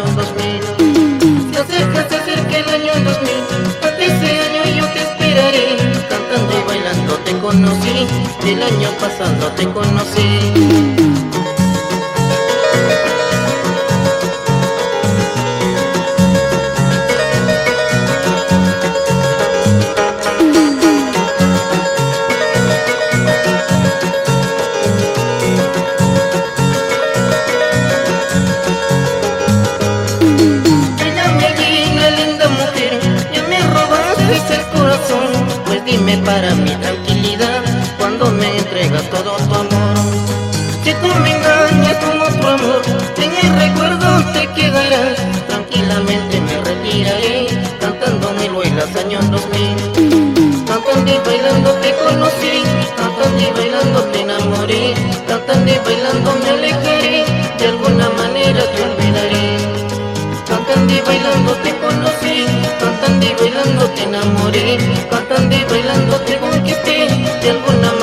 año 2000. Se acerca el año 2000, hasta ese año yo te esperaré. Cantando y bailando te conocí, el año pasado te conocí. Pues dime para mi tranquilidad, cuando me entregas todo tu amor. Si tú me engañas con otro amor, en el recuerdo te quedarás. Tranquilamente me retiraré, cantando mil huelas años 2000. Cantando y bailando te conocí, cantando y bailando te enamoré. Cantando y bailando me alejaré, de alguna manera te olvidaré. Cantando y bailando te conocí, cantando y bailando te enamoré, cantando y bailando te conquisté, de alguna manera